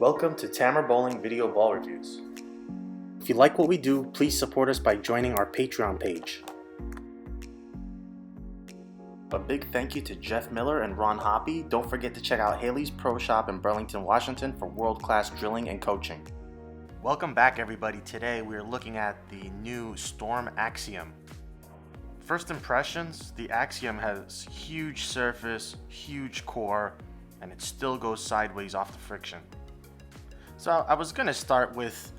Welcome to Tamer Bowling Video Ball Reviews. If you like what we do, please support us by joining our Patreon page. A big thank you to Jeff Miller and Ron Hoppy. Don't forget to check out Haley's Pro Shop in Burlington, Washington for world-class drilling and coaching. Welcome back, everybody. Today we're looking at the new Storm Axiom. First impressions, the Axiom has huge surface, huge core, and it still goes sideways off the friction. So I was going to start with,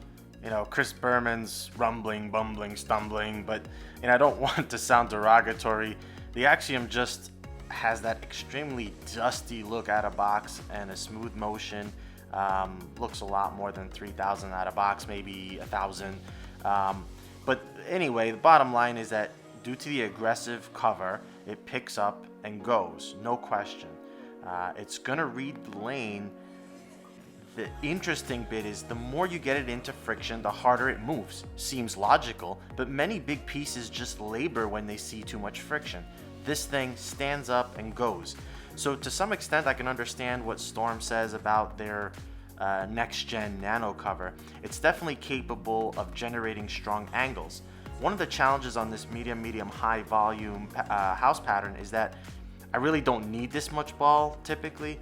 Chris Berman's rumbling, bumbling, stumbling, but I don't want to sound derogatory. The Axiom just has that extremely dusty look out of box and a smooth motion. Looks a lot more than 3,000 out of box, maybe 1,000. But anyway, the bottom line is that due to the aggressive cover, it picks up and goes, no question. It's going to read the lane. The interesting bit is the more you get it into friction, the harder it moves. Seems logical, but many big pieces just labor when they see too much friction. This thing stands up and goes. So to some extent, I can understand what Storm says about their next-gen nano cover. It's definitely capable of generating strong angles. One of the challenges on this medium, high volume house pattern is that I really don't need this much ball typically.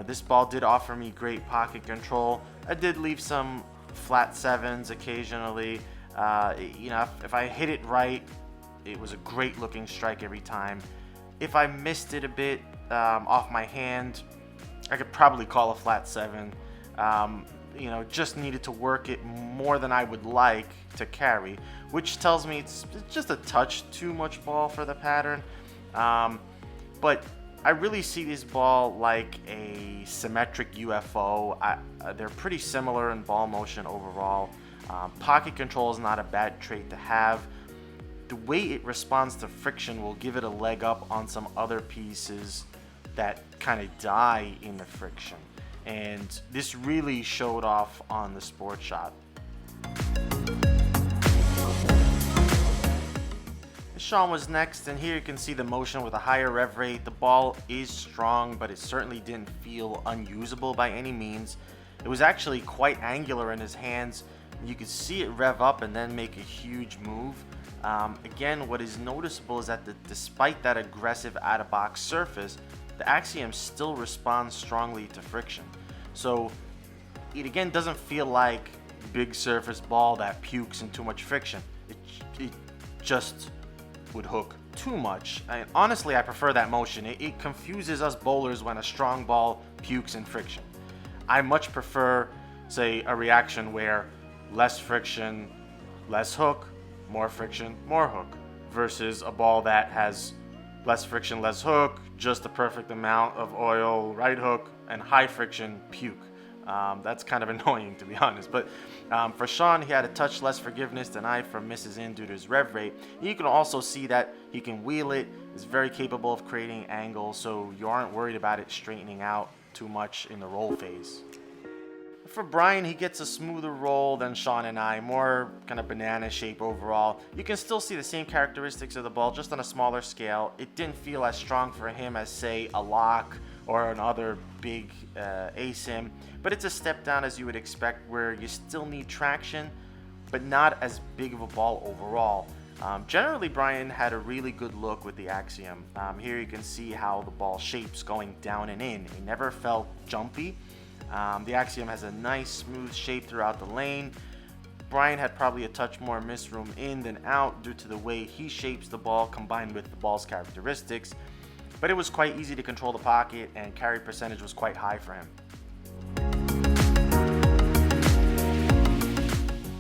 This ball did offer me great pocket control. I did leave some flat sevens occasionally. If I hit it right, it was a great looking strike every time. If I missed it a bit off my hand, I could probably call a flat seven. Just needed to work it more than I would like to carry, which tells me it's just a touch too much ball for the pattern. But I really see this ball like a symmetric UFO. They're pretty similar in ball motion overall. Pocket control is not a bad trait to have. The way it responds to friction will give it a leg up on some other pieces that kind of die in the friction. And this really showed off on the sport shot. Sean was next, and here you can see the motion with a higher rev rate. The ball is strong, but it certainly didn't feel unusable by any means. It was actually quite angular in his hands. You could see it rev up and then make a huge move. Again, what is noticeable is that despite that aggressive out-of-box surface, the Axiom still responds strongly to friction. So it again doesn't feel like big surface ball that pukes in too much friction. It just would hook too much. Honestly, I prefer that motion. It confuses us bowlers when a strong ball pukes in friction. I much prefer, say, a reaction where less friction, less hook, more friction, more hook, versus a ball that has less friction, less hook, just the perfect amount of oil, right hook, and high friction, puke. That's kind of annoying, to be honest. But for Sean, he had a touch less forgiveness than I for misses in due to his rev rate. You can also see that he can wheel it, is very capable of creating angles, so you aren't worried about it straightening out too much in the roll phase. For Bryan, he gets a smoother roll than Sean and I, more kind of banana shape overall. You can still see the same characteristics of the ball, just on a smaller scale. It didn't feel as strong for him as, say, a lock or another big ASIM, but it's a step down as you would expect, where you still need traction, but not as big of a ball overall. Generally, Bryan had a really good look with the Axiom. Here you can see how the ball shapes going down and in. It never felt jumpy. The Axiom has a nice smooth shape throughout the lane. Bryan had probably a touch more miss room in than out due to the way he shapes the ball combined with the ball's characteristics, but it was quite easy to control the pocket and carry percentage was quite high for him.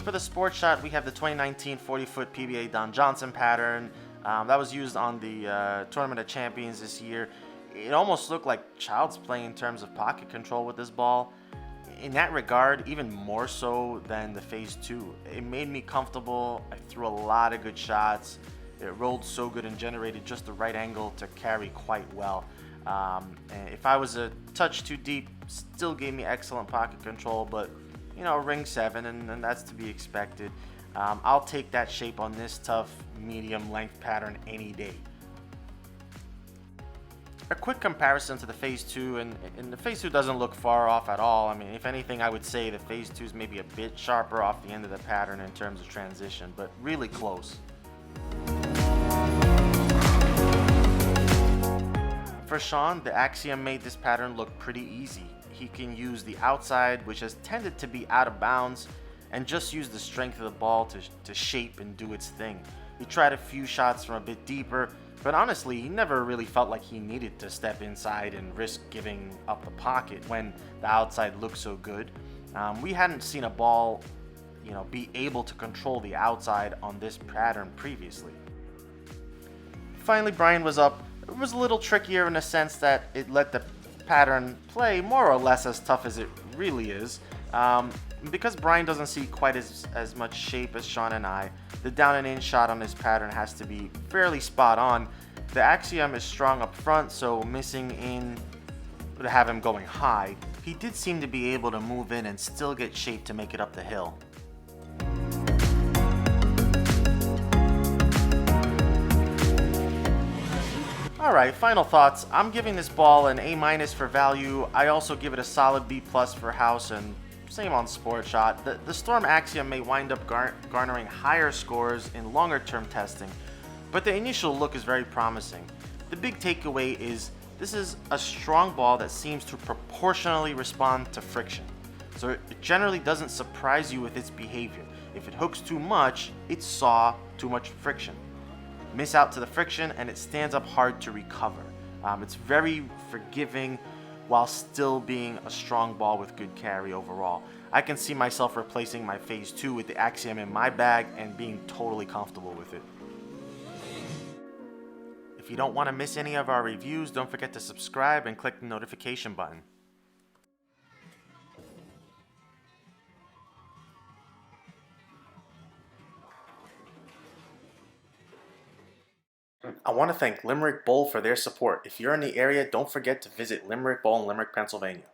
For the sports shot, we have the 2019 40-foot PBA Don Johnson pattern. That was used on the Tournament of Champions this year. It almost looked like child's play in terms of pocket control with this ball. In that regard, even more so than the Phaze II. It made me comfortable. I threw a lot of good shots. It rolled so good and generated just the right angle to carry quite well. And if I was a touch too deep, still gave me excellent pocket control, but ring 7, and that's to be expected. I'll take that shape on this tough medium length pattern any day. A quick comparison to the Phaze II, and the Phaze II doesn't look far off at all. I mean, if anything, I would say the Phaze II is maybe a bit sharper off the end of the pattern in terms of transition, but really close. For Sean, the Axiom made this pattern look pretty easy. He can use the outside, which has tended to be out of bounds, and just use the strength of the ball to shape and do its thing. He tried a few shots from a bit deeper, but honestly, he never really felt like he needed to step inside and risk giving up the pocket when the outside looked so good. We hadn't seen a ball, be able to control the outside on this pattern previously. Finally, Bryan was up. It was a little trickier in the sense that it let the pattern play more or less as tough as it really is. Because Bryan doesn't see quite as much shape as Sean and I, the down and in shot on this pattern has to be fairly spot on. The Axiom is strong up front, so missing in would have him going high. He did seem to be able to move in and still get shape to make it up the hill. Alright, final thoughts. I'm giving this ball an A- for value. I also give it a solid B+ for house, and same on sport shot. The Storm Axiom may wind up garnering higher scores in longer term testing, but the initial look is very promising. The big takeaway is this is a strong ball that seems to proportionally respond to friction. So it generally doesn't surprise you with its behavior. If it hooks too much, it saw too much friction. Miss out to the friction and it stands up hard to recover. It's very forgiving while still being a strong ball with good carry overall. I can see myself replacing my Phaze II with the Axiom in my bag and being totally comfortable with it. If you don't want to miss any of our reviews, don't forget to subscribe and click the notification button. I want to thank Limerick Bowl for their support. If you're in the area, don't forget to visit Limerick Bowl in Limerick, Pennsylvania.